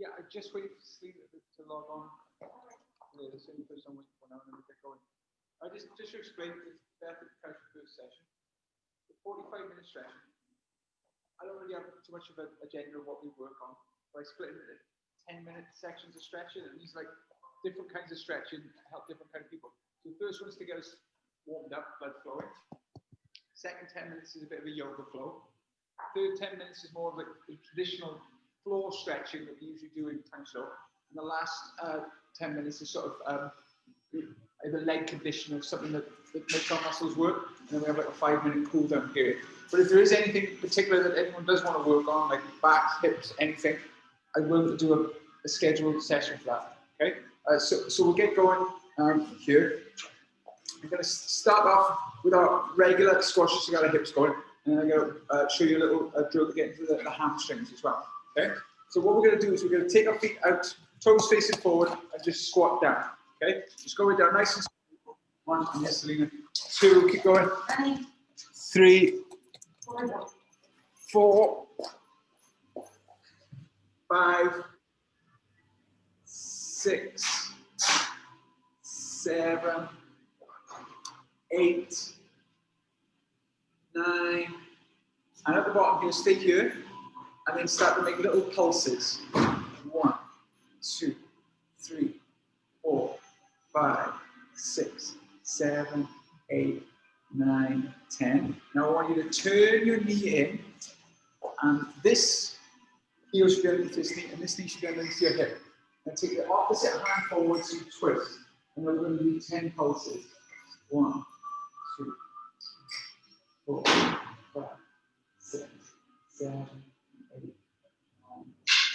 Yeah, I just waited for Sleep to log on. Yeah, the same person was before now, and then we get going. I just to explain this method of first session. The 45-minute stretch. I don't really have too much of an agenda of what we work on, but I split it into 10-minute sections of stretching, and these like different kinds of stretching help different kind of people. So the first one is to get us warmed up, blood flowing. Second 10 minutes is a bit of a yoga flow. Third 10 minutes is more of like the traditional floor stretching that we usually do in time slow. And the last 10 minutes is sort of either leg condition or something that makes our muscles work. And then we have like a 5-minute cool down period. But if there is anything particular that anyone does want to work on, like back, hips, anything, I will do a scheduled session for that. Okay? So we'll get going here. I'm going to start off with our regular squashes to get our hips going. And then I'm going to show you a little drill to get into the hamstrings as well. Okay? So what we're going to do is we're going to take our feet out, toes facing forward, and just squat down. Okay? Just go down nice and slow. 1, yes, Selena. 2, keep going. 3, 4, 5, 6, 7, 8, 9, and at the bottom here, stay here, and then start to make little pulses. 1, 2, 3, 4, 5, 6, 7, 8, 9, 10. Now I want you to turn your knee in, and this heel should be underneath this knee, and this knee should be underneath your hip. And take the opposite hand forward, so you twist. And we're going to do 10 pulses. 1, 2, 4, 5, 6, 7, 8,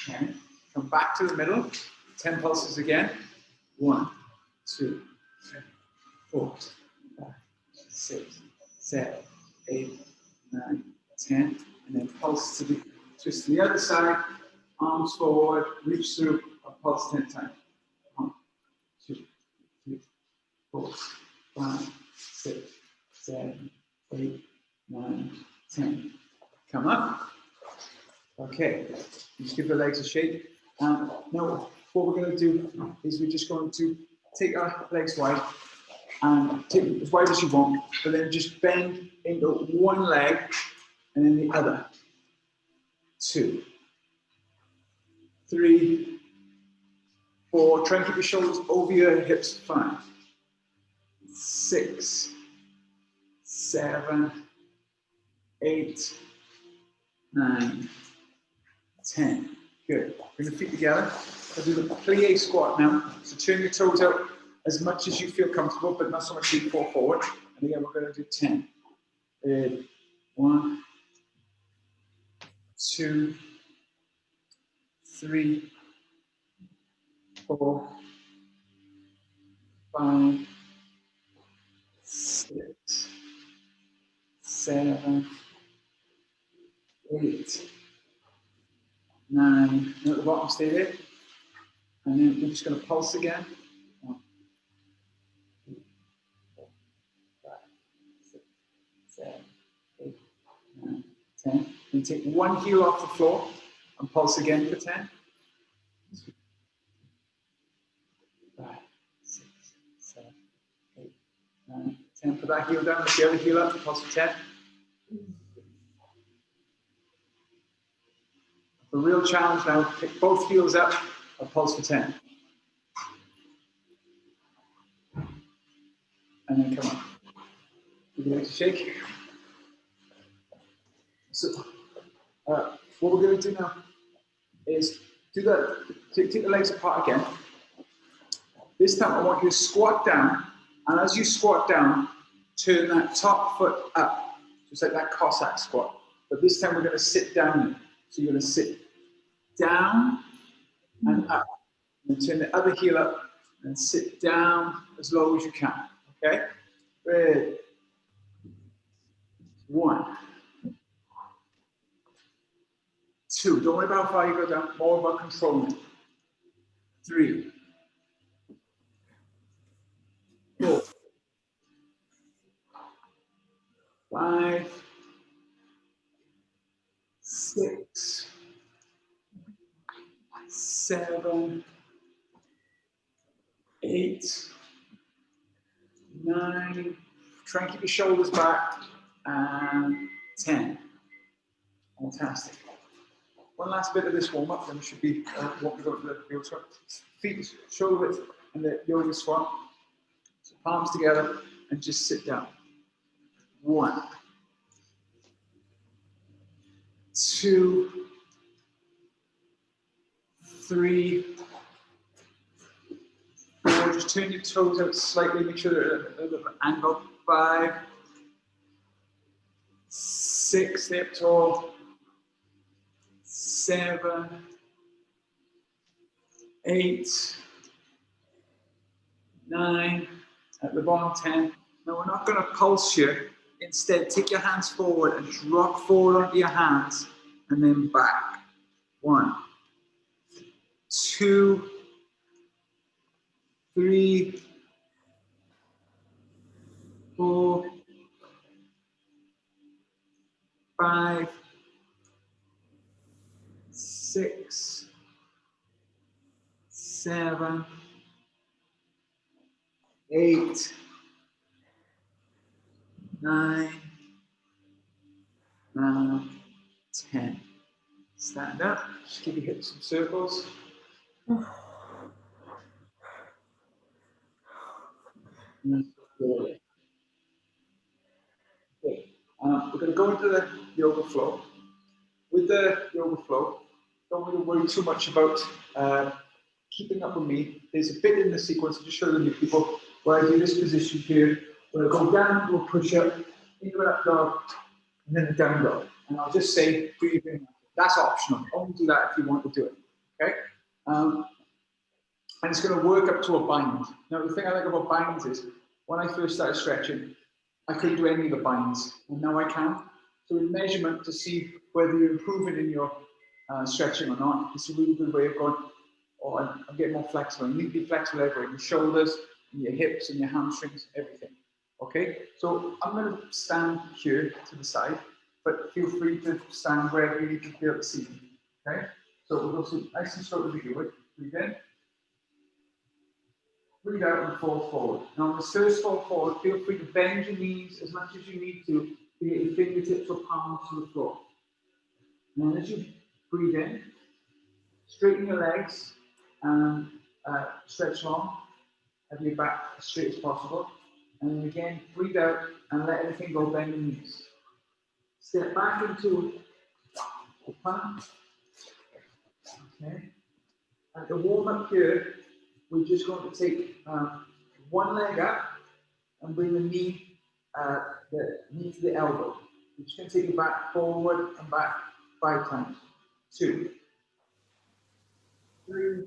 9, 10. Come back to the middle. 10 pulses again. 1, 2, 3, 4, 5, 6, 7, 8, 9, 10. And then pulse to the twist to the other side. Arms forward, reach through, pulse 10 times. 1, 2, 3, 4, 5, 6, 7, 8, 9, 10. Come up. Okay, just give the legs a shake. Now, what we're going to do is we're just going to take our legs wide and take it as wide as you want, but then just bend into one leg and then the other. 2, 3, 4. Try and keep your shoulders over your hips. 5, 6, 7, 8, 9, 10. Good. Bring the feet together. I'll do the plie squat now. So turn your toes out as much as you feel comfortable, but not so much you fall forward. And again, we're going to do 10. 1, 2, 3, 4, 5, 6, 7, 8, 9. And at the bottom, stay there. And then we're just going to pulse again. 1, 2, 4, 5, 6, 7, 8, 9, 10. And take one heel off the floor and pulse again for 10. 2, 5, 6, 7, 8, 9, 10. Put that heel down, lift the other heel up, pulse for 10. The real challenge now, pick both heels up and pulse for 10. And then come on. Give your legs a shake. So, what we're going to do now is do that. Take the legs apart again. This time I want you to squat down, and as you squat down, turn that top foot up, just like that Cossack squat. But this time we're going to sit down. So you're going to sit down and up, and turn the other heel up and sit down as low as you can. Okay? Ready? 1, 2. Don't worry about how far you go down. More about controlling. 3, 4, 5, 6, 7, 8, 9. Try and keep your shoulders back. And 10. Fantastic. One last bit of this warm up, then we should be walking over to the yoga squat. Feet shoulder width and the yoga squat. So palms together and just sit down. 1, 2, 3, 4. Just turn your toes out slightly, make sure they're at a little bit of an angle. 5, 6, stay up tall. 7, 8, 9, at the bottom 10. Now we're not going to pulse here. Instead, take your hands forward and just rock forward onto your hands and then back. 1, 2, 3, 4, 5, 6, 7, 8, 9, and 10. Stand up, just give your hips some circles. Okay. We're going to go into the yoga flow. With the yoga flow, don't really worry too much about keeping up with me. There's a bit in the sequence, I'll just show the new people, where I do this position here, where I go down to a push-up, into an up dog, and then a down dog. And I'll just say, breathe in. That's optional. Only do that if you want to do it. Okay? And it's going to work up to a bind. Now, the thing I like about binds is, when I first started stretching, I couldn't do any of the binds, and now I can. So in measurement to see whether you're improving in your stretching or not, it's a really good way of going, oh, I'm getting more flexible. You need to be flexible everywhere, your shoulders, and your hips, and your hamstrings, everything. Okay, so I'm going to stand here to the side, but feel free to stand wherever you can feel the seating. Okay, so we'll go through nice and slow to begin with. Breathe in. Breathe out and fall forward. Now, on the first fall forward, feel free to bend your knees as much as you need to get your fingertips or palms to the floor. And then as you breathe in, straighten your legs and stretch long. Have your back as straight as possible. And then again, breathe out and let everything go, bend the knees. Step back into the plank. Okay. At the warm up here, we're just going to take one leg up and bring the knee to the elbow. We're just going to take it back, forward and back 5 times. 2, 3,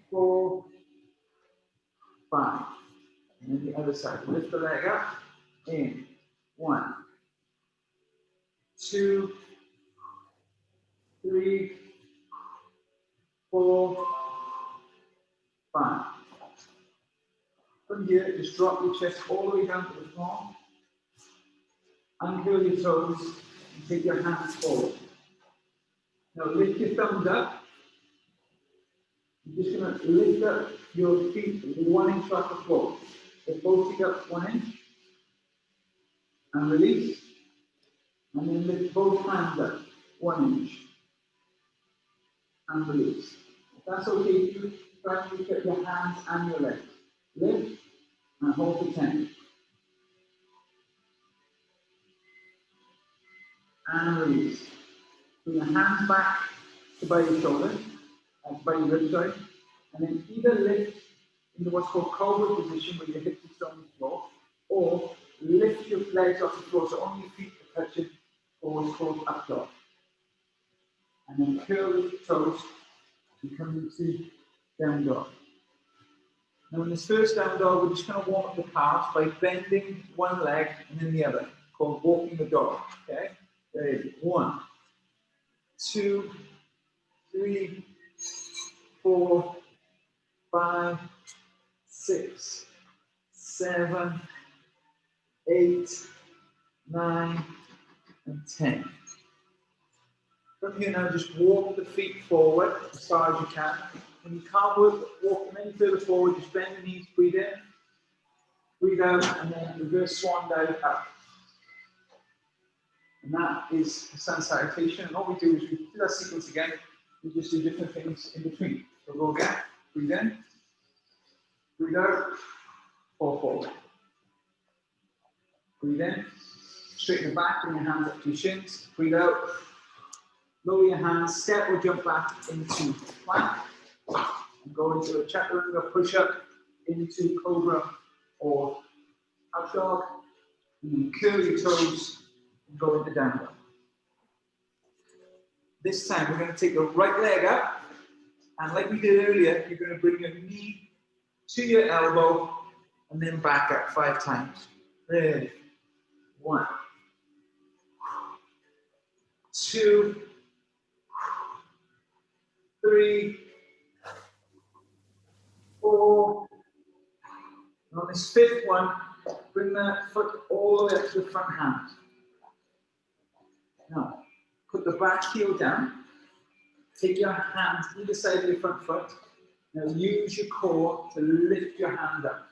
4, 5. And then the other side. Lift the leg up. In. 1, 2, 3, 4, 5. From here, just drop your chest all the way down to the floor. Uncurl your toes and take your hands forward. Now lift your thumbs up. You're just going to lift up your feet 1 inch off the floor. So both feet up 1 inch. And release. And then lift both hands up 1 inch. And release. If that's okay, you try to lift up your hands and your legs. Lift and hold for 10. And release. Bring your hands back to by your shoulders, by your ribs, sorry. And then either lift into what's called cobra position, where your hips are on the floor, or lift your legs off the floor so only your feet are touching, or what's called up dog. And then curl your toes and come into down dog. Now in this first down dog, we're just going to warm up the calves by bending one leg and then the other, called walking the dog. Okay? There you go. 1, 2, 3, 4, 5, 6, 7, 8, 9, and 10. From here now, just walk the feet forward as far as you can. When you can't walk them any further forward, just bend the knees, breathe in, breathe out, and then reverse swan dive up. And that is the sun salutation. And all we do is we do that sequence again. We just do different things in between. So go again, breathe in, breathe out, fall forward. Breathe in, straighten the back, bring your hands up to your shins, breathe out, lower your hands, step or jump back into plank, and go into a chaturanga push-up, into cobra or up dog, and then curl your toes and go into down dog. This time we're going to take your right leg up, and like we did earlier, you're going to bring your knee to your elbow and then back up 5 times. Ready? 1, 2, 3, 4. And on this 5th one, bring that foot all the way up to the front hand. Now, put the back heel down. Take your hands either side of your front foot. Now use your core to lift your hand up.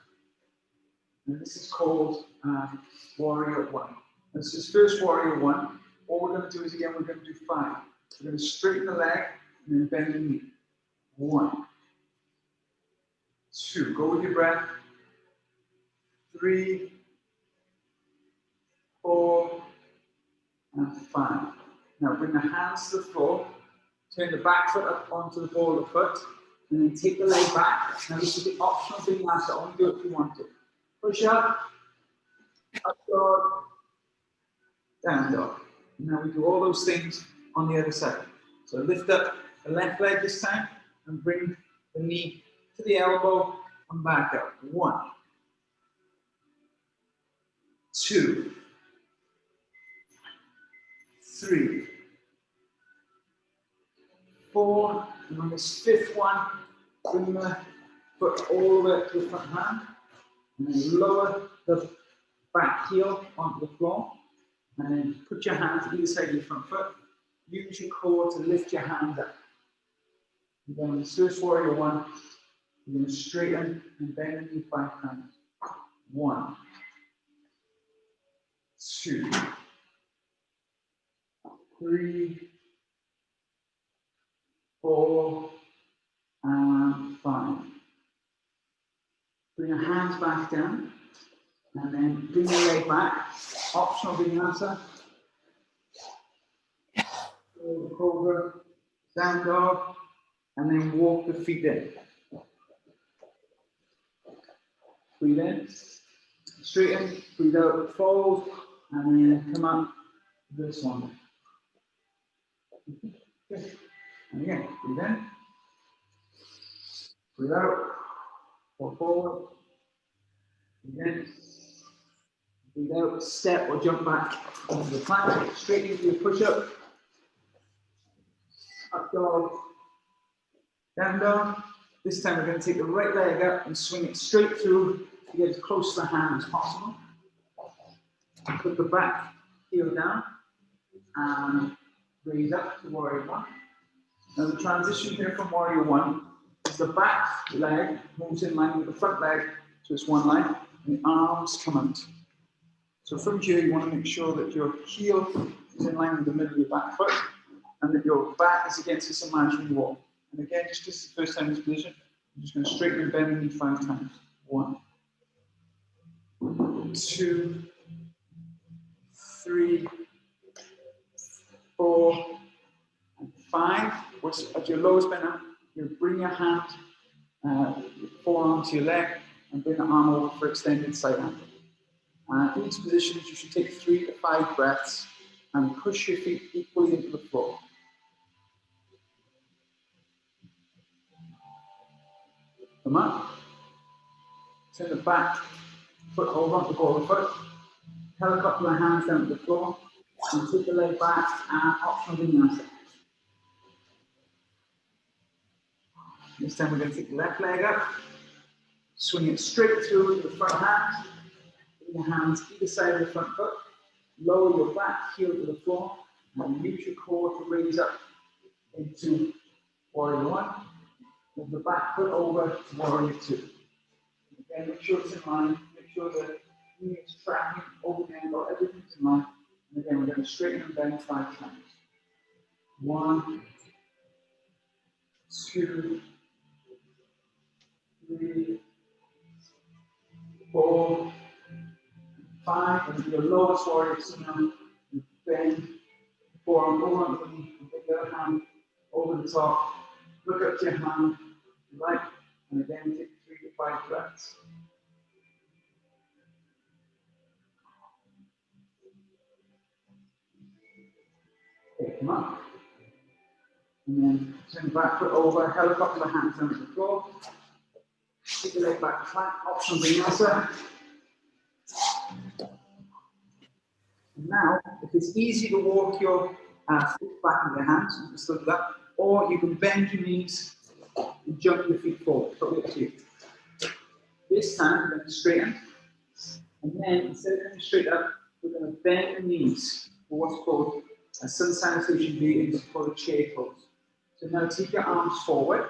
And this is called Warrior 1. This is first Warrior 1. All we're going to do is, again, we're going to do 5. We're going to straighten the leg and then bend the knee. 1, 2. Go with your breath. 3, 4, and 5. Now bring the hands to the floor. Turn the back foot up onto the ball of the foot. And then take the leg back. Now this is the optional vinyasa. Only do it if you want to. Push up dog, down dog. Now we do all those things on the other side. So lift up the left leg this time and bring the knee to the elbow and back up. 1, 2, 3, 4, and on this 5th one, bring the foot all the way up to the front hand, and then lower the back heel onto the floor, and then put your hands either side of your front foot. Use your core to lift your hand up. And then on this first Warrior 1, you're going to straighten and bend the knee 5 times. 1, 2, 3, 4, and 5. Bring your hands back down, and then bring your leg back. Optional vinyasa. Cobra, down dog, and then walk the feet in. Breathe in, straighten, breathe out, fold, and then come up this one. Good. And again, breathe in, breathe out, fall forward, breathe in, breathe out, step or jump back into the plank, straight into your push-up, up dog, down dog. This time we're going to take the right leg up and swing it straight through to get as close to the hand as possible. Put the back heel down and raise up to Warrior 1. Now the transition here from Warrior 1 is the back leg moves in line with the front leg, so it's one line, and the arms come out. So from here you want to make sure that your heel is in line with the middle of your back foot and that your back is against this imaginary wall. And again, just this is the first time in this position, I'm just going to straighten and bend the knee 5 times. 1, 2, 3, 4, and 5. At your lowest bend up, you bring your hand, your forearm to your leg, and bring the arm over for extended side angle. In these positions, you should take 3 to 5 breaths and push your feet equally into the floor. Come up. Turn the back foot over onto the ball of the foot. Helicopter the hands down to the floor. And take the leg back and optional vinyasa. This time we're going to take the left leg up. Swing it straight through to the front hand. Bring your hands either side of the front foot. Lower your back heel to the floor. And use your core to raise up into warrior one. Move the back foot over to warrior two. Again, make sure it's in line. Make sure the knee is tracking over the angle. Everything's in line. And again, we're going to straighten and bend 5 times. 1, 2, 3, 4, 5. And your lowest warrior two now. Bend forearm over on the knee. Take the other hand over the top. Look up to your hand. Right. And again, take 3 to 5 breaths. Okay, come up. And then turn the back foot over, helicopter the hands down to the floor. Keep the leg back flat, optional vinyasa. And now, if it's easy to walk your feet back with your hands, you can still do that. Or you can bend your knees and jump your feet forward. Totally up to you. This time, we're going to straighten. And then, instead of going straight up, we're going to bend the knees for what's called a sun salutation breathing, it's called a chair pose. So now take your arms forward.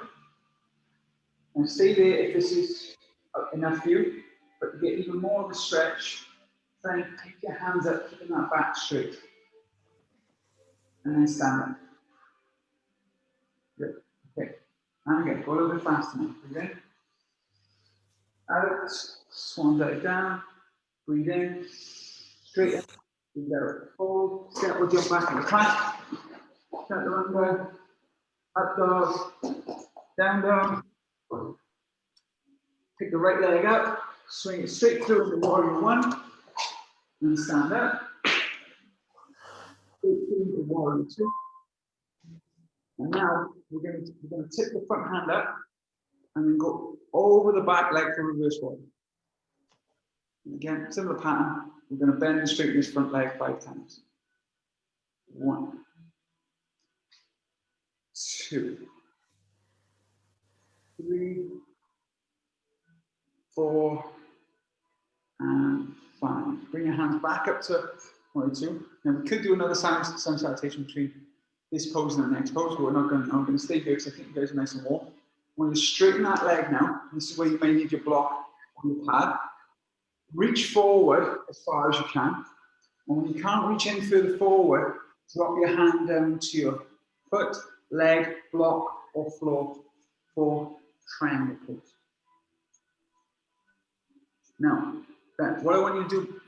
And stay there if this is enough for you. But to get even more of a stretch, try and keep your hands up, keeping that back straight. And then stand up. Good. Okay. And again, go a little bit faster now. Breathe in. Out. Swan dive down. Breathe in. Straighten. Breathe out. Fold. Step or jump back in the plank. Start the run down. Up dog. Down dog. Pick the right leg up. Swing it straight through into warrior one. And stand up. Straight through into warrior two. And now we're going to tip the front hand up and then go over the back leg for reverse warrior. And again, similar pattern. We're going to bend and straighten this front leg 5 times. 1, 2, 3, 4, and 5. Bring your hands back up to warrior two. Now we could do another sun salutation between this pose and the next pose, but we're not going to. I'm going to stay here because I think you guys are nice and warm. When you straighten that leg now, this is where you may need your block on your pad. Reach forward as far as you can. And when you can't reach any further forward, drop your hand down to your foot, leg, block, or floor for triangle pose. Now, what I want you to do,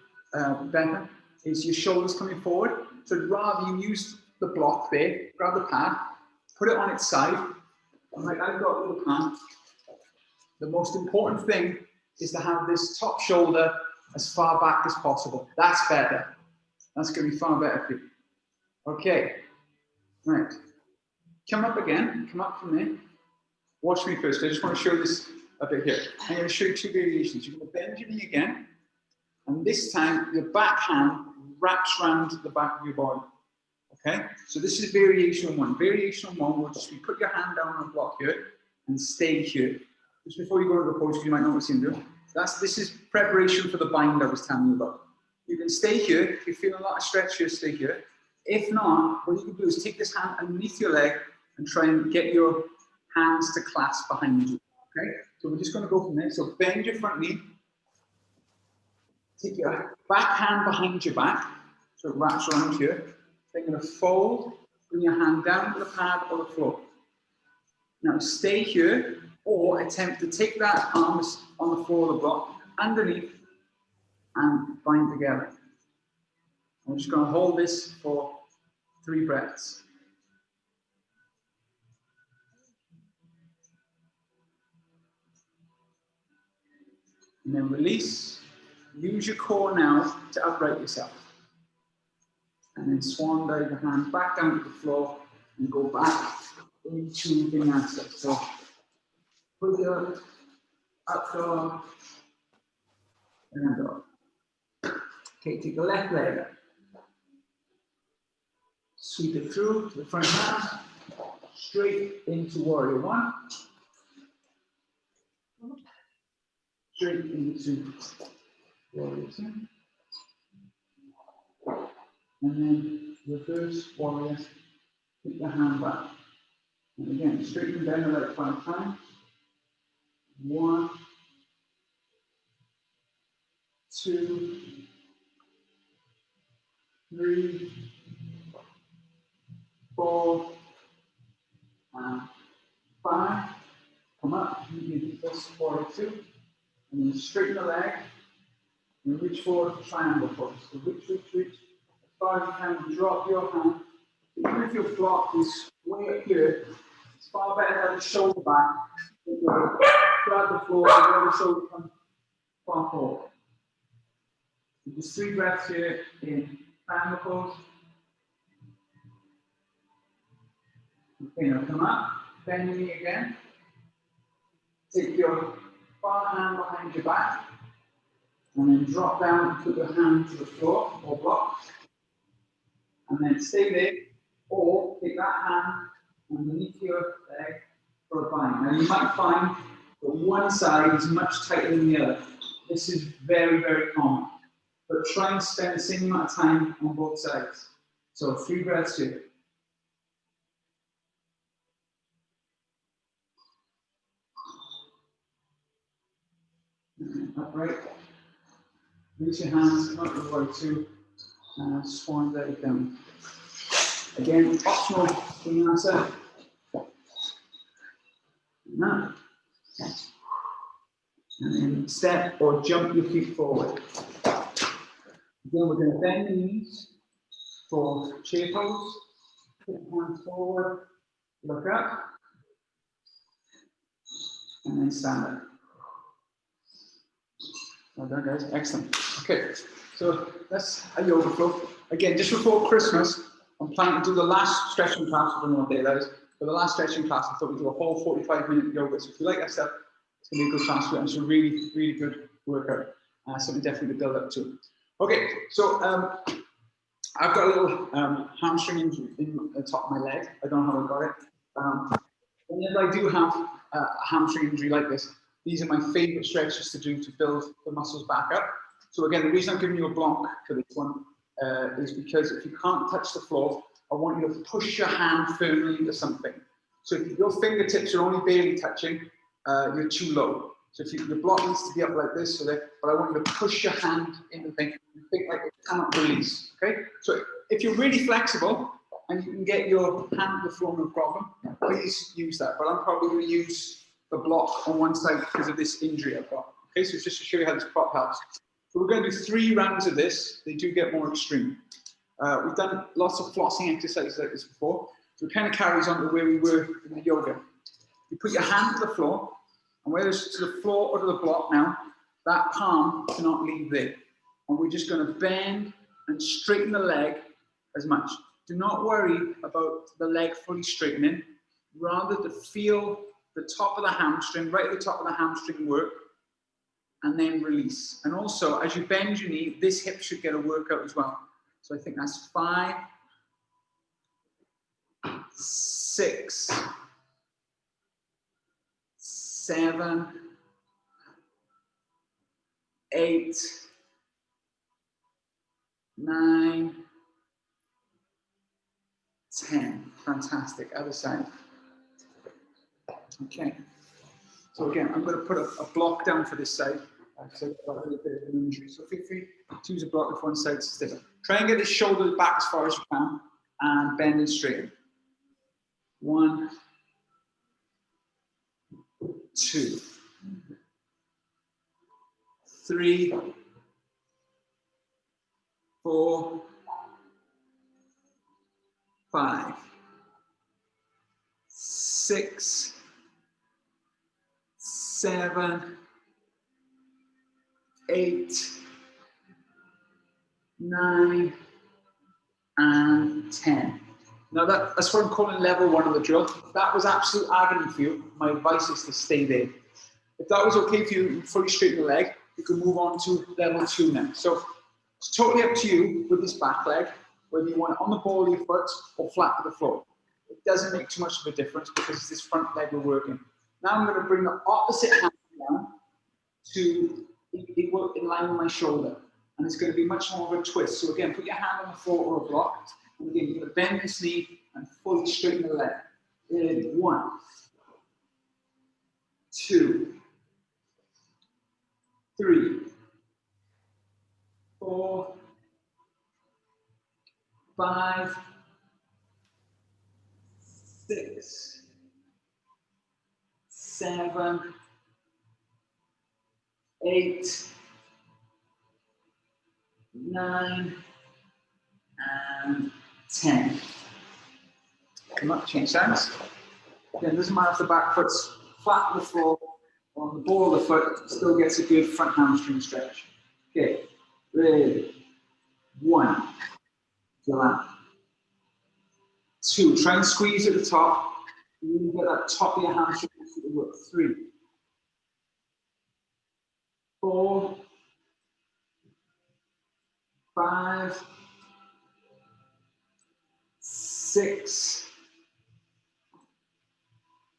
Becca, is your shoulders coming forward. So rather you use the block there, grab the pad, put it on its side. And like I've got a little pad. The most important thing is to have this top shoulder as far back as possible. That's better. That's going to be far better for you. Okay. Right. Come up again. Come up from there. Watch me first. I just want to show this a bit here. I'm going to show you 2 variations. You're going to bend your knee again. And this time, your back hand wraps around the back of your body. Okay? So this is variation 1. Variation 1 will just be put your hand down on the block here and stay here. Just before you go to the pose, you might know what you're doing. This is preparation for the bind I was telling you about. You can stay here. If you're feeling a lot of stretch here, stay here. If not, what you can do is take this hand underneath your leg and try and get your hands to clasp behind you. Okay? So we're just going to go from there. So bend your front knee. Take your back hand behind your back. So it wraps around here. Then you're going to fold. Bring your hand down to the pad or the floor. Now stay here or attempt to take that arm on the floor of the block underneath and bind together. I'm just going to hold this for 3 breaths. And then release. Use your core now to upright yourself. And then swan dive the hand back down to the floor and go back into Vinyasa. So put your up dog and dog. Okay, take the left leg up. Sweep it through to the front hand. Straight into warrior one. Straight into warrior two. And then reverse warrior, keep the hand back. And again, straighten down the leg 5 times. 1, 2, 3, 4, and 5. Come up, you do this warrior 2, and then straighten the leg, and reach forward to triangle pose. So reach, as far as you can, drop your hand. Even if your block is way up here, it's far better to have the shoulder back. Grab the floor, and the shoulder comes far forward. So just 3 breaths here in triangle pose. Okay, now come up, bend your knee again. Take your far hand behind your back, and then drop down and put your hand to the floor or block. And then stay there, or take that hand underneath your leg for a bind. Now you might find that one side is much tighter than the other. This is very, very common. But try and spend the same amount of time on both sides. So 3 breaths here. Upright. Reach your hands, not your body too. Swan belly down. Again, optional vinyasa. Now. And then step or jump your feet forward. Again, we're going to bend the knees for chair pose. Put hands forward, look up, and then stand up. Well done, guys. Excellent. Okay, so that's a yoga flow. Again, just before Christmas, I'm planning to do the last stretching class. I don't know what day that is. For the last stretching class, I thought we'd do a whole 45-minute yoga. So if you like that stuff, it's going to be a good class for you. It's a really, really good workout. Something definitely to build up to. Okay, so I've got a little hamstring injury in the top of my leg. I don't know how I got it. Whenever I do have a hamstring injury like this, these are my favorite stretches to do to build the muscles back up. So again, the reason I'm giving you a block for this one is because if you can't touch the floor, I want you to push your hand firmly into something. So if your fingertips are only barely touching, you're too low. So if your block needs to be up like this, but I want you to push your hand into the thing, and think like it cannot release, okay? So if you're really flexible and you can get your hand to the floor, no problem, please use that. But I'm probably going to use the block on one side because of this injury I've got. Okay, so it's just to show you how this prop helps. So we're going to do 3 rounds of this. They do get more extreme. We've done lots of flossing exercises like this before. So it kind of carries on to where we were in the yoga. You put your hand to the floor, and whether it's to the floor or to the block now, that palm cannot leave there. And we're just going to bend and straighten the leg as much. Do not worry about the leg fully straightening. Rather to feel the top of the hamstring, right at the top of the hamstring work, and then release. And also, as you bend your knee, this hip should get a workout as well. So I think that's 5, 6, 7, 8, 9, 10. Fantastic. Other side. Okay. So again, I'm going to put a block down for this side. So I've got a little bit of an injury. So feel free to use a block if one side's stiff. Try and get the shoulders back as far as you can and bend and straighten. 1, 2, 3, 4, 5, 6, 7, 8, 9, and 10. Now that's what I'm calling level 1 of the drill. If that was absolute agony for you, my advice is to stay there. If that was okay for you, you fully straighten the leg, you can move on to level 2 now. So it's totally up to you with this back leg, whether you want it on the ball of your foot or flat to the floor. It doesn't make too much of a difference because it's this front leg we're working. Now I'm going to bring the opposite hand down to equal in line with my shoulder. And it's going to be much more of a twist. So again, put your hand on the floor or a block And again, you're going to bend this knee and fully straighten the leg. In 1, 2, 3, 4, 5, 6, 7, 8, 9, and 10. Come up, change sides. Again, it doesn't matter if the back foot's flat on the floor or on the ball of the foot, still gets a good front hamstring stretch. Okay, ready. 1, feel that. 2, try and squeeze at the top. You get that top of your hamstring to work. 3, 4, 5, 6,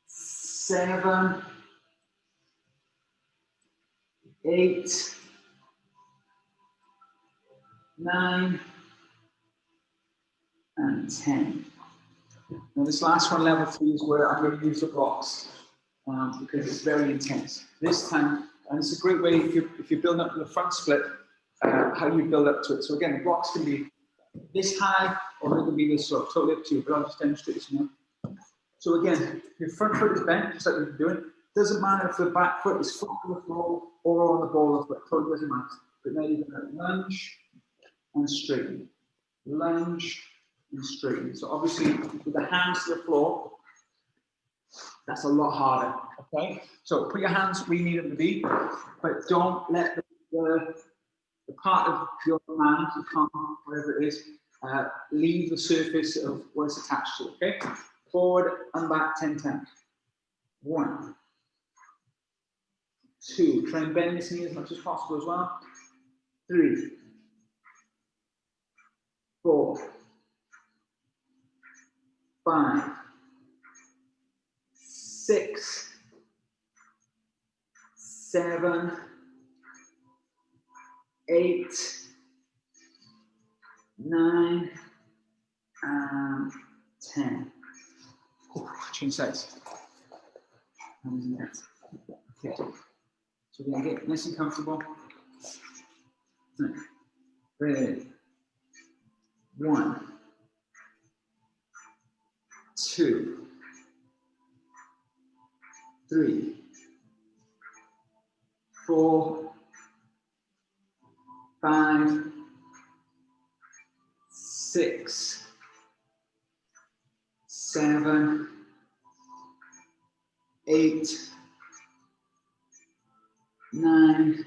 7, 8, 9, and 10. Now this last one, level 3, is where I'm going to use the blocks because it's very intense. This time, and it's a great way if you're building up to the front split, how you build up to it. So again, the blocks can be this high or they can be this low, totally up to you, but I'll just demonstrate this now. So again, your front foot is bent, just like we've been doing. Doesn't matter if the back foot is flat on the floor or on the ball of the foot, totally doesn't matter. But now you're going to lunge and straighten. Lunge and straighten. So obviously, with the hands to the floor, that's a lot harder, okay? So put your hands where you need them to be, but don't let the part of your hand, your palm, whatever it is, leave the surface of what it's attached to, okay? Forward and back 10 times. 1, 2, try and bend this knee as much as possible as well. 3, 4, 5, 6, 7, 8, 9, and 10. Oh, change sides. Okay. So we're going to get nice and comfortable. Ready. 1, 2, 3, 4, 5, 6, 7, 8, 9,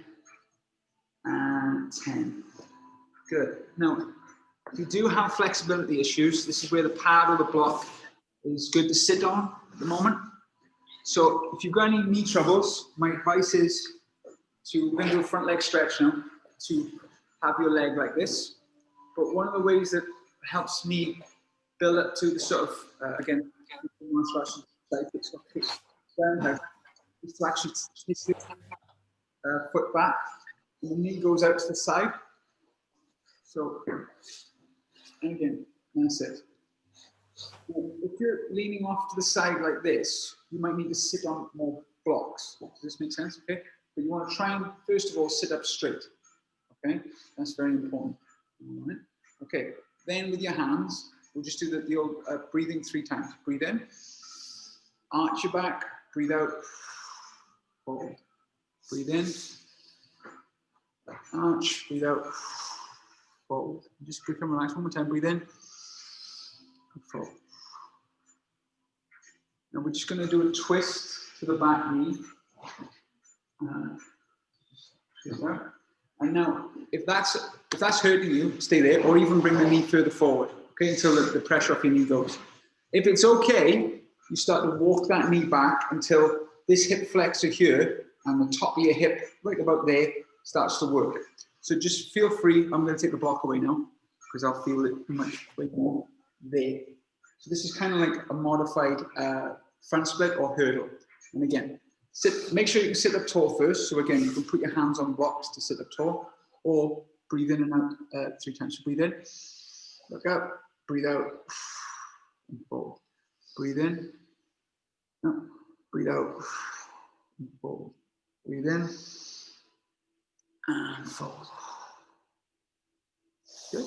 and 10. Good. Now, if you do have flexibility issues, this is where the pad or the block is good to sit on at the moment. So if you've got any knee troubles, my advice is to, we're going to do a front leg stretch now, to have your leg like this. But one of the ways that helps me build up to the sort of, again, is to actually twist the foot back, and the knee goes out to the side. So, and again, that's it. If you're leaning off to the side like this, you might need to sit on more blocks. Does this make sense? Okay. But you want to try and, first of all, sit up straight. Okay. That's very important. All right. Okay. Then with your hands, we'll just do the old breathing 3 times. Breathe in. Arch your back. Breathe out. Fold. Breathe in. Arch. Breathe out. Fold. Just become relaxed. One more time. Breathe in. Fold. Now we're just going to do a twist to the back knee. And now, if that's hurting you, stay there, or even bring the knee further forward, okay, until the pressure off your knee goes. If it's okay, you start to walk that knee back until this hip flexor here and the top of your hip, right about there, starts to work. So just feel free. I'm going to take the block away now because I'll feel it much way more there. So this is kind of like a modified front split or hurdle. And again, make sure you can sit up tall first. So again, you can put your hands on blocks to sit up tall, or breathe in and out 3 times. So breathe in, look up, Breathe out. And fold. Breathe in. Up. Breathe out. And fold. Breathe in. And fold. Good.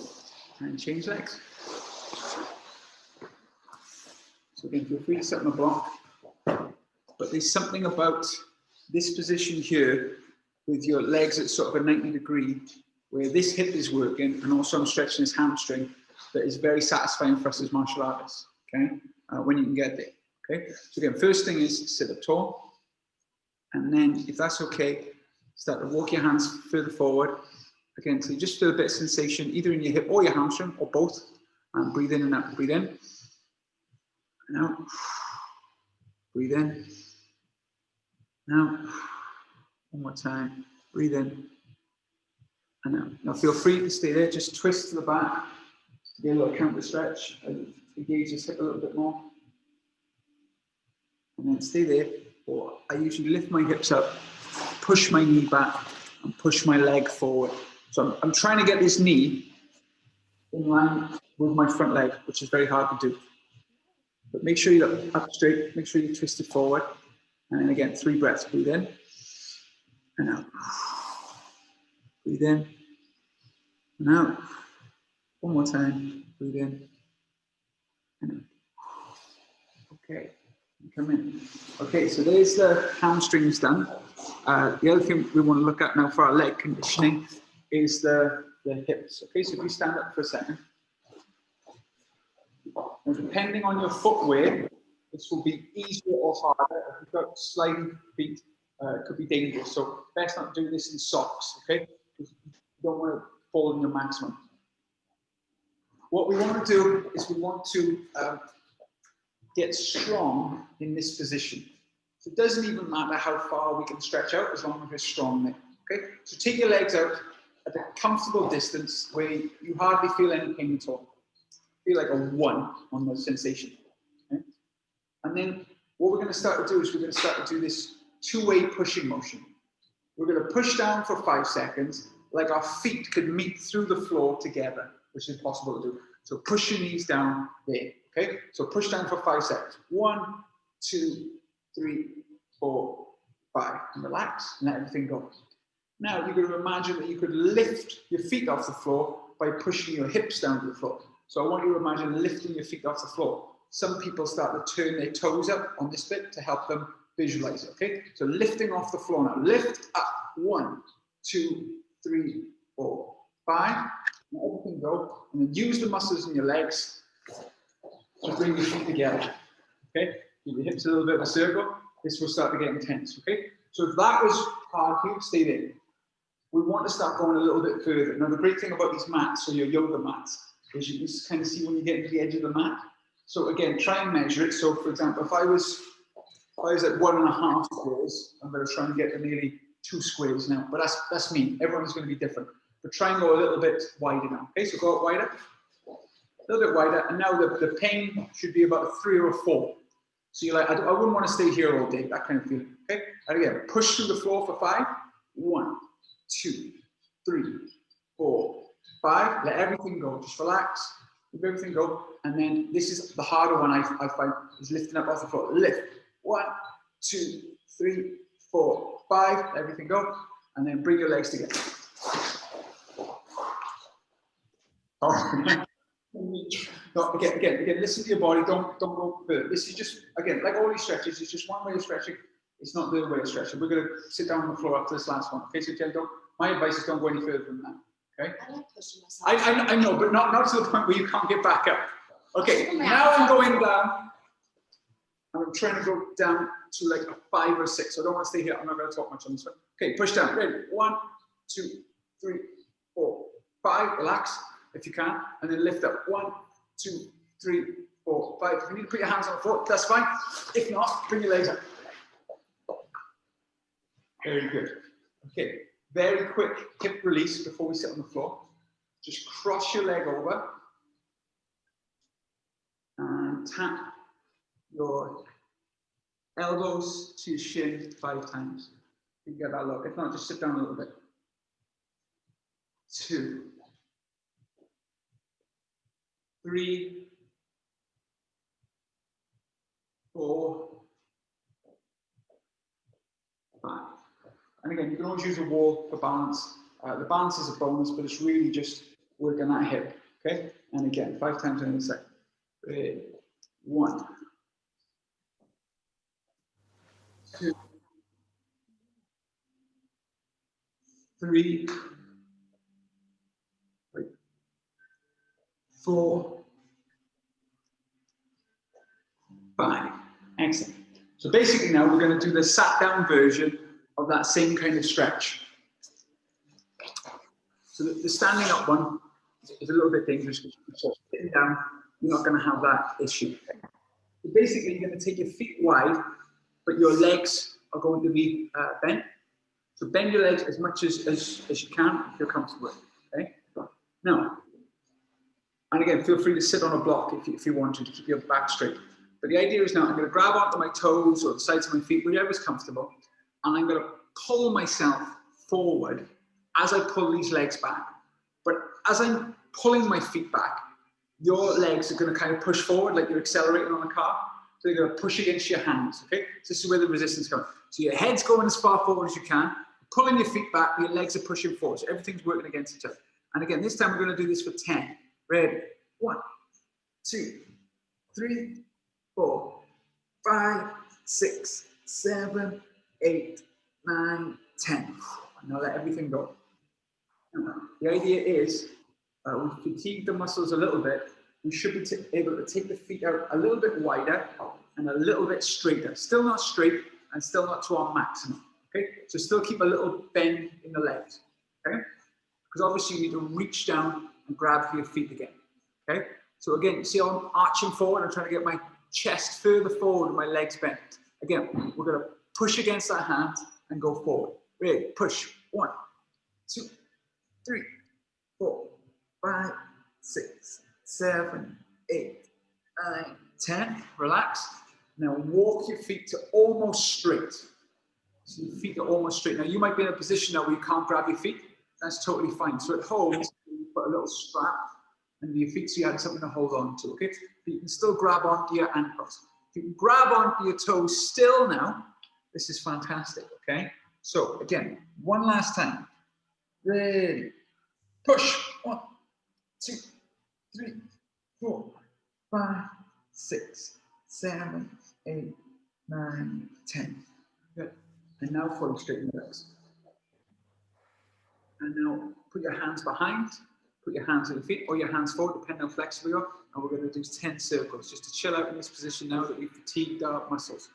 And change legs. So again, feel free to sit on the block. But there's something about this position here with your legs at sort of a 90-degree, where this hip is working and also I'm stretching this hamstring, that is very satisfying for us as martial artists, okay? When you can get there, okay? So again, first thing is sit up tall. And then if that's okay, start to walk your hands further forward. Again, so you just feel a bit of sensation either in your hip or your hamstring or both. And breathe in and out, breathe in. And out. Breathe in. Out. One more time. Breathe in. And out. Now feel free to stay there. Just twist to the back. Get a little counter stretch. Engage this hip a little bit more. And then stay there. Or I usually lift my hips up, push my knee back, and push my leg forward. So I'm trying to get this knee in line with my front leg, which is very hard to do. But make sure you're up straight. Make sure you twist it forward. And then again, 3 breaths. Breathe in and out. Breathe in and out. One more time. Breathe in and out. Okay. Come in. Okay, so there's the hamstrings done. The other thing we want to look at now for our leg conditioning is the hips. Okay, so if you stand up for a second. Now, depending on your footwear, this will be easier or harder. If you've got sliding feet, it could be dangerous. So best not do this in socks, okay? Because you don't want to fall in your maximum. What we want to do is we want to get strong in this position. So it doesn't even matter how far we can stretch out as long as we're strong there, okay? So take your legs out at a comfortable distance where you hardly feel any pain at all. Feel like a 1 on the sensation, okay? And then what we're going to start to do is we're going to start to do this 2-way pushing motion. We're going to push down for 5 seconds, like our feet could meet through the floor together, which is impossible to do. So push your knees down there, okay? So push down for 5 seconds. 1, 2, 3, 4, 5. And relax and let everything go. Now you're going to imagine that you could lift your feet off the floor by pushing your hips down to the floor. So I want you to imagine lifting your feet off the floor. Some people start to turn their toes up on this bit to help them visualize it, okay? So lifting off the floor now. Lift up. 1, 2, 3, 4, 5. Let everything go. And then use the muscles in your legs to bring your feet together, okay? Give your hips a little bit of a circle. This will start to get intense, okay? So if that was hard for you, stay there. We want to start going a little bit further. Now, the great thing about these mats, so your yoga mats, is you can just kind of see when you get to the edge of the mat. So again, try and measure it. So for example, if I was at 1.5 squares, I'm going to try and get to nearly 2 squares now. But that's me. Everyone's going to be different. But try and go a little bit wider now. Okay, so go out wider. A little bit wider. And now the pain should be about a 3 or a 4. So you're like, I wouldn't want to stay here all day, that kind of feeling. Okay, and again, push through the floor for 5. 1, 2, 3, 4, 5. Let everything go. Just relax. Let everything go. And then this is the harder one I find is lifting up off the floor. Lift. 1, 2, 3, 4, 5. Let everything go. And then bring your legs together. Oh. No, again, listen to your body. Don't go further. This is just, again, like all these stretches, it's just one way of stretching. It's not the other way of stretching. We're going to sit down on the floor after this last one. Okay, so Jen, my advice is don't go any further than that. Okay? I like pushing myself. I know, but not to the point where you can't get back up. Okay, now I'm going down. I'm trying to go down to like a 5 or 6. So I don't want to stay here. I'm not going to talk much on this one. Okay, push down. Ready? 1, 2, 3, 4, 5. Relax if you can. And then lift up. 1, 2, 3, 4, 5. If you need to put your hands on the floor, that's fine. If not, bring your legs up. Very good. Okay, very quick hip release before we sit on the floor. Just cross your leg over and tap your elbows to your shin 5 times. You get that look. If not, just sit down a little bit. 2, 3, 4, 5. And again, you can always use a wall for balance. The balance is a bonus, but it's really just working that hip. Okay? And again, 5 times in a second. 3, 1, 2, 3, 4, 5. Excellent. So basically now we're going to do the sat down version of that same kind of stretch. So the standing up one is a little bit dangerous because you're sitting down, you're not going to have that issue. So basically you're going to take your feet wide, but your legs are going to be bent. So bend your legs as much as you can if you're comfortable. Okay? Now, and again, feel free to sit on a block if you want to keep your back straight. But the idea is now I'm going to grab onto my toes or the sides of my feet, wherever is comfortable, and I'm going to pull myself forward as I pull these legs back. But as I'm pulling my feet back, your legs are going to kind of push forward like you're accelerating on a car. So you're going to push against your hands, okay? So this is where the resistance comes. So your head's going as far forward as you can, pulling your feet back, your legs are pushing forward. So everything's working against each other. And again, this time we're going to do this for 10. Ready? 1, 2, 3, 4, 5, 6, 7, 8, 9, 10. Now let everything go. The idea is we fatigue the muscles a little bit. We should be able to take the feet out a little bit wider and a little bit straighter. Still not straight and still not to our maximum. Okay, so still keep a little bend in the legs. Okay, because obviously you need to reach down and grab for your feet again. Okay, so again, you see how I'm arching forward. I'm trying to get my chest further forward and my legs bent. Again, we're going to push against our hands and go forward. Ready? Push. 1, 2, 3, 4, 5, 6, 7, 8, 9, 10. Relax. Now walk your feet to almost straight. So your feet are almost straight. Now you might be in a position now where you can't grab your feet. That's totally fine. So at home, you put a little strap under your feet so you have something to hold on to, okay? But you can still grab onto your ankles. If you can grab onto your toes still now, this is fantastic, okay? So again, one last time. Ready. Push. 1, 2, 3, 4, 5, 6, 7, 8, 9, 10. Good. And now fully straighten your legs. And now put your hands behind, put your hands at your feet or your hands forward, depending on how flexible you are. And we're going to do 10 circles just to chill out in this position now that we've fatigued our muscles.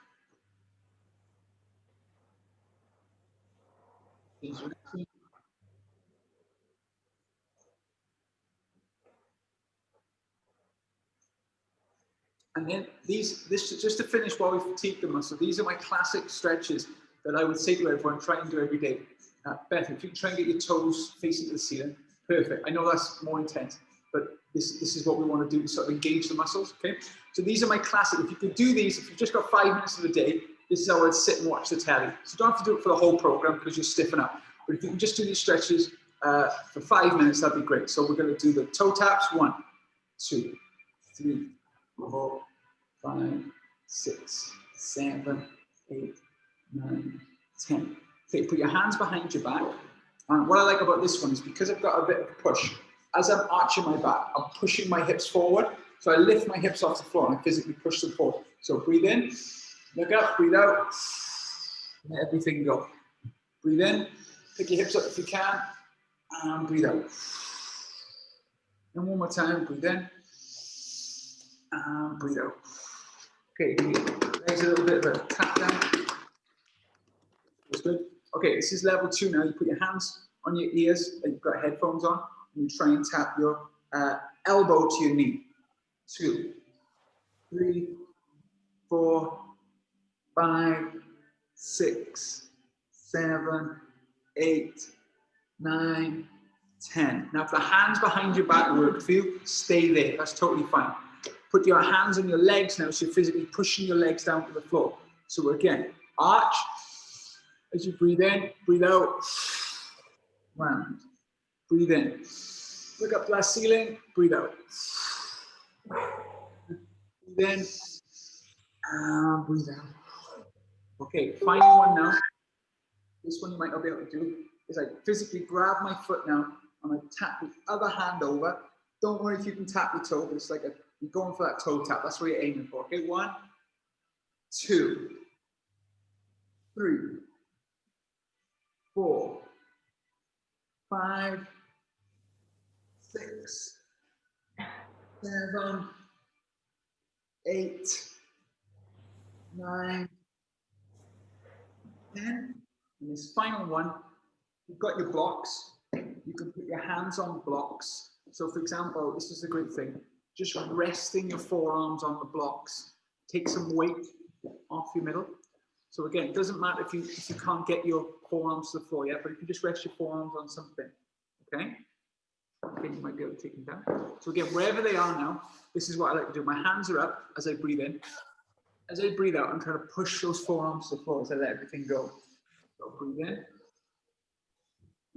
And then this just to finish while we fatigue the muscle, these are my classic stretches that I would say to everyone, try and do every day. Beth, if you can try and get your toes facing the ceiling, perfect. I know that's more intense, but this is what we want to do to sort of engage the muscles, okay? So these are my classic. If you could do these, if you've just got 5 minutes of the day, this is how I'd sit and watch the telly. So you don't have to do it for the whole program because you're stiffen up. But if you can just do these stretches for 5 minutes, that'd be great. So we're going to do the toe taps. 1, 2, 3, 4, 5, 6, 7, 8, 9, 10. Okay, put your hands behind your back. And what I like about this one is because I've got a bit of push, as I'm arching my back, I'm pushing my hips forward. So I lift my hips off the floor and I physically push them forward. So breathe in, look up, breathe out, let everything go. Breathe in, pick your hips up if you can, and breathe out. And one more time, breathe in, and breathe out. Okay, there's a little bit of a tap down. That's good. Okay, this is level 2 now. You put your hands on your ears, and you've got headphones on, and you try and tap your elbow to your knee. 2, 3, 4, 5, 6, 7, 8, 9, 10. Now, if the hands behind your back work for you, stay there. That's totally fine. Put your hands on your legs now, so you're physically pushing your legs down to the floor. So again, arch. As you breathe in, breathe out. Round. Breathe in. Look up to that ceiling, breathe out. Then breathe out. Okay, final one now. This one you might not be able to do is I physically grab my foot now and I tap the other hand over. Don't worry if you can tap your toe, but it's like you're going for that toe tap. That's what you're aiming for. Okay, 1, 2, 3, 4, 5, 6, 7, 8, 9, 10. And this final one, you've got your blocks. You can put your hands on blocks. So for example, this is a great thing. Just resting your forearms on the blocks. Take some weight off your middle. So again, it doesn't matter if you can't get your forearms to the floor yet, but if you just rest your forearms on something, okay? Okay, you might be able to take them down. So again, wherever they are now, this is what I like to do. My hands are up as I breathe in. As I breathe out, I'm trying to push those forearms to the floor as I let everything go. So breathe in.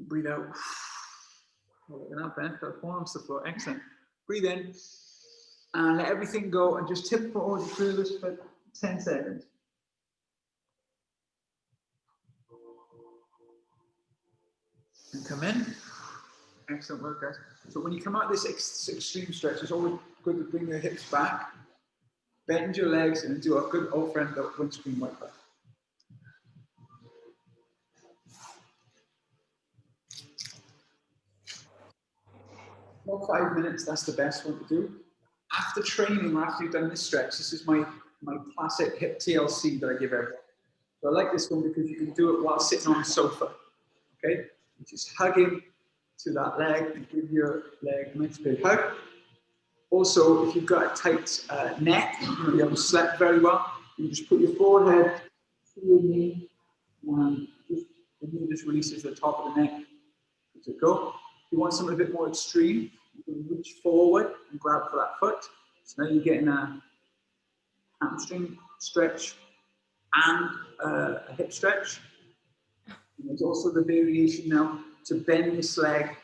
Breathe out. Enough, the forearms to the floor. Excellent. Breathe in. And let everything go and just tip forward through this for 10 seconds. And come in. Excellent work, guys. So when you come out this extreme stretch, it's always good to bring your hips back, bend your legs, and do a good old friend windscreen wiper. About 5 minutes, that's the best one to do. After training, or after you've done this stretch, this is my classic hip TLC that I give everyone. So I like this one because you can do it while sitting on the sofa. Okay? You just hug in to that leg and give your leg a nice big hug. Also, if you've got a tight neck, you haven't slept very well, you just put your forehead to your knee, and the knee just releases the top of the neck. Let it go. If you want something a bit more extreme, you can reach forward and grab for that foot. So now you're getting a hamstring stretch and a hip stretch. And there's also the variation now to bend this leg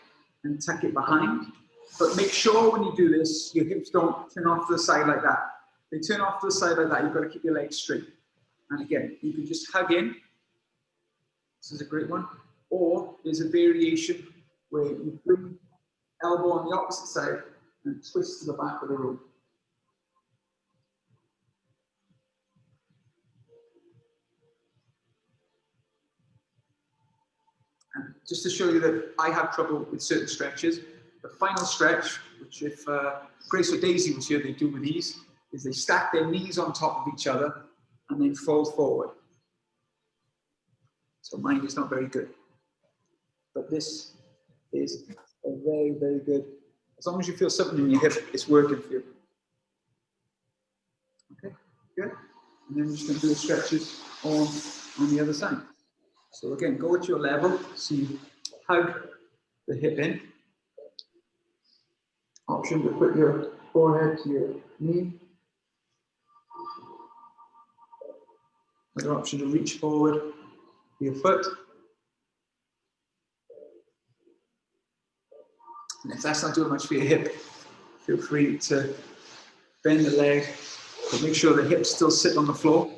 and tuck it behind. But make sure when you do this, your hips don't turn off to the side like that. If they turn off to the side like that, you've got to keep your legs straight. And again, you can just hug in. This is a great one. Or there's a variation where you bring elbow on the opposite side and twist to the back of the room. And just to show you that I have trouble with certain stretches, the final stretch, which if Grace or Daisy was here, they do with ease, is they stack their knees on top of each other and then fold forward. So mine is not very good. But this is a very, very good. As long as you feel something in your hip, it's working for you. Okay, good. And then we're just going to do the stretches on the other side. So again, go to your level. So you hug the hip in. Option to put your forehead to your knee. Another option to reach forward with your foot. And if that's not doing much for your hip, feel free to bend the leg, but make sure the hips still sit on the floor.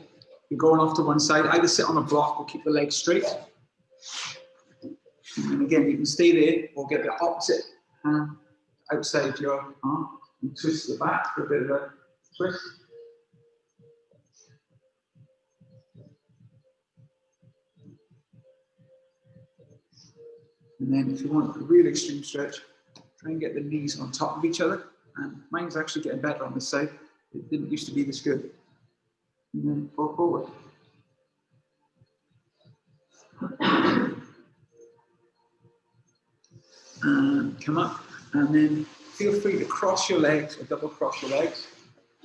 You're going off to one side, either sit on a block or keep the legs straight. And again, you can stay there or get the opposite hand outside your arm and twist the back for a bit of a twist. And then if you want a real extreme stretch, try and get the knees on top of each other. And mine's actually getting better on this side. It didn't used to be this good. And then fall forward. And come up. And then feel free to cross your legs or double cross your legs.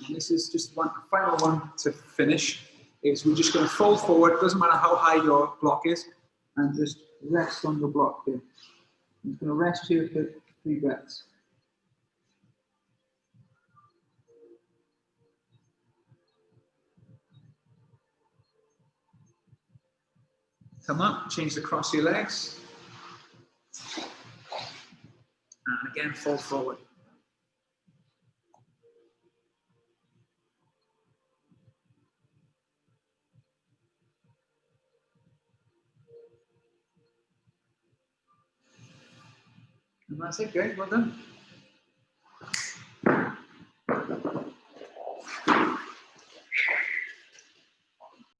And this is just one final one to finish. Is we're just going to fold forward. Doesn't matter how high your block is. And just rest on your block here. I'm just going to rest here for 3 breaths. Come up, change the cross of your legs. And again, fold forward. And that's it, great, well done.